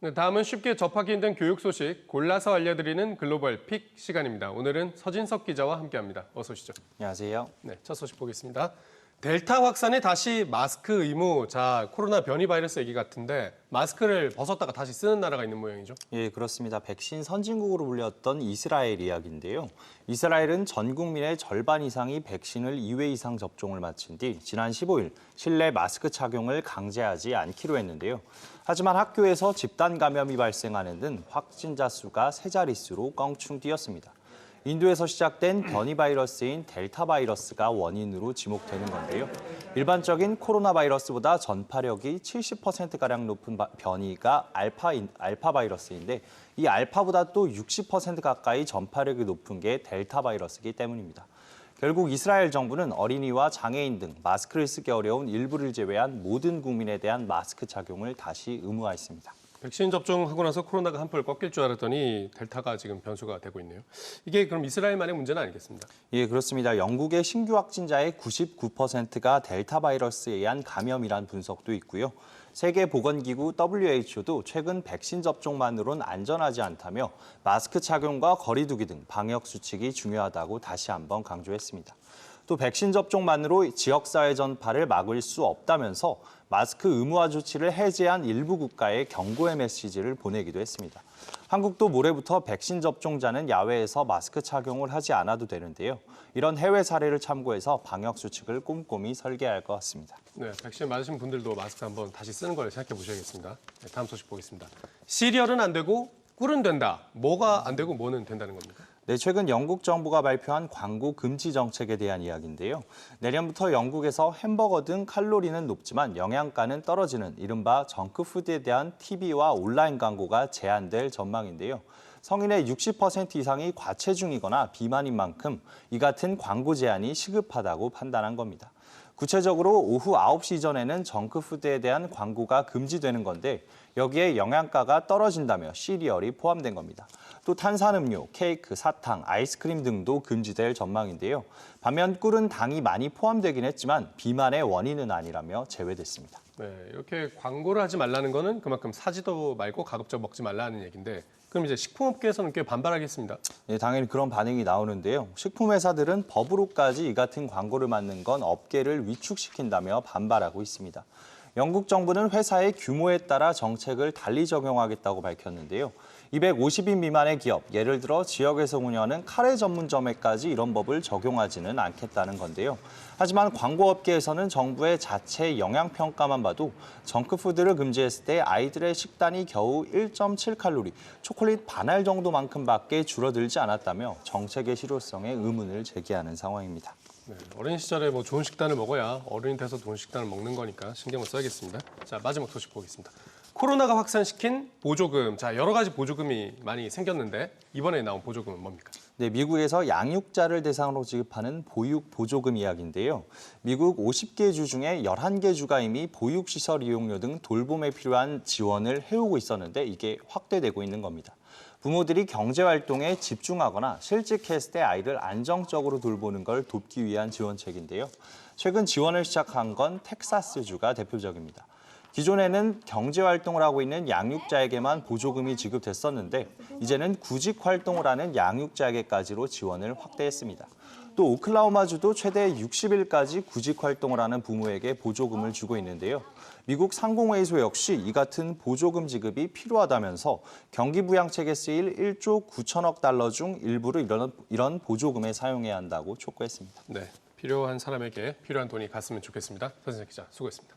네, 다음은 쉽게 접하기 힘든 교육 소식 골라서 알려드리는 글로벌 픽 시간입니다. 오늘은 서진석 기자와 함께합니다. 어서 오시죠. 안녕하세요. 네, 첫 소식 보겠습니다. 델타 확산에 다시 마스크 의무. 자, 코로나 변이 바이러스 얘기 같은데 마스크를 벗었다가 다시 쓰는 나라가 있는 모양이죠. 예, 그렇습니다. 백신 선진국으로 불렸던 이스라엘 이야기인데요. 이스라엘은 전 국민의 절반 이상이 백신을 2회 이상 접종을 마친 뒤 지난 15일 실내 마스크 착용을 강제하지 않기로 했는데요. 하지만 학교에서 집단 감염이 발생하는 등 확진자 수가 세 자릿수로 껑충 뛰었습니다. 인도에서 시작된 변이 바이러스인 델타 바이러스가 원인으로 지목되는 건데요. 일반적인 코로나 바이러스보다 전파력이 70%가량 높은 변이가 알파 바이러스인데 이 알파보다 또 60% 가까이 전파력이 높은 게 델타 바이러스이기 때문입니다. 결국 이스라엘 정부는 어린이와 장애인 등 마스크를 쓰기 어려운 일부를 제외한 모든 국민에 대한 마스크 착용을 다시 의무화했습니다. 백신 접종하고 나서 코로나가 한풀 꺾일 줄 알았더니 델타가 지금 변수가 되고 있네요. 이게 그럼 이스라엘만의 문제는 아니겠습니다. 예, 그렇습니다. 영국의 신규 확진자의 99%가 델타 바이러스에 의한 감염이란 분석도 있고요. 세계보건기구 WHO도 최근 백신 접종만으론 안전하지 않다며 마스크 착용과 거리 두기 등 방역 수칙이 중요하다고 다시 한번 강조했습니다. 또 백신 접종만으로 지역사회 전파를 막을 수 없다면서 마스크 의무화 조치를 해제한 일부 국가에 경고의 메시지를 보내기도 했습니다. 한국도 모레부터 백신 접종자는 야외에서 마스크 착용을 하지 않아도 되는데요. 이런 해외 사례를 참고해서 방역 수칙을 꼼꼼히 설계할 것 같습니다. 네, 백신 맞으신 분들도 마스크 한번 다시 쓰는 걸 생각해 보셔야겠습니다. 네, 다음 소식 보겠습니다. 시리얼은 안 되고 꿀은 된다. 뭐가 안 되고 뭐는 된다는 겁니까? 네, 최근 영국 정부가 발표한 광고 금지 정책에 대한 이야기인데요. 내년부터 영국에서 햄버거 등 칼로리는 높지만 영양가는 떨어지는 이른바 정크푸드에 대한 TV와 온라인 광고가 제한될 전망인데요. 성인의 60% 이상이 과체중이거나 비만인 만큼 이 같은 광고 제한이 시급하다고 판단한 겁니다. 구체적으로 오후 9시 전에는 정크푸드에 대한 광고가 금지되는 건데 여기에 영양가가 떨어진다며 시리얼이 포함된 겁니다. 또 탄산음료, 케이크, 사탕, 아이스크림 등도 금지될 전망인데요. 반면 꿀은 당이 많이 포함되긴 했지만 비만의 원인은 아니라며 제외됐습니다. 네, 이렇게 광고를 하지 말라는 거는 그만큼 사지도 말고 가급적 먹지 말라는 얘기인데 그럼 이제 식품업계에서는 꽤 반발하겠습니다. 네, 당연히 그런 반응이 나오는데요. 식품회사들은 법으로까지 이 같은 광고를 맞는 건 업계를 위축시킨다며 반발하고 있습니다. 영국 정부는 회사의 규모에 따라 정책을 달리 적용하겠다고 밝혔는데요. 250인 미만의 기업, 예를 들어 지역에서 운영하는 카레 전문점에까지 이런 법을 적용하지는 않겠다는 건데요. 하지만 광고업계에서는 정부의 자체 영양평가만 봐도 정크푸드를 금지했을 때 아이들의 식단이 겨우 1.7칼로리, 초콜릿 반알 정도만큼밖에 줄어들지 않았다며 정책의 실효성에 의문을 제기하는 상황입니다. 네, 어린 시절에 뭐 좋은 식단을 먹어야 어른이 돼서 좋은 식단을 먹는 거니까 신경을 써야겠습니다. 자, 마지막 소식 보겠습니다. 코로나가 확산시킨 보조금. 자, 여러 가지 보조금이 많이 생겼는데 이번에 나온 보조금은 뭡니까? 네, 미국에서 양육자를 대상으로 지급하는 보육 보조금 이야기인데요. 미국 50개 주 중에 11개 주가 이미 보육시설 이용료 등 돌봄에 필요한 지원을 해오고 있었는데 이게 확대되고 있는 겁니다. 부모들이 경제활동에 집중하거나 실직했을 때 아이를 안정적으로 돌보는 걸 돕기 위한 지원책인데요. 최근 지원을 시작한 건 텍사스주가 대표적입니다. 기존에는 경제활동을 하고 있는 양육자에게만 보조금이 지급됐었는데 이제는 구직활동을 하는 양육자에게까지로 지원을 확대했습니다. 또 오클라호마주도 최대 60일까지 구직활동을 하는 부모에게 보조금을 주고 있는데요. 미국 상공회의소 역시 이 같은 보조금 지급이 필요하다면서 경기부양책에 쓰일 1조 9천억 달러 중 일부를 이런 보조금에 사용해야 한다고 촉구했습니다. 네, 필요한 사람에게 필요한 돈이 갔으면 좋겠습니다. 서진석 기자, 수고했습니다.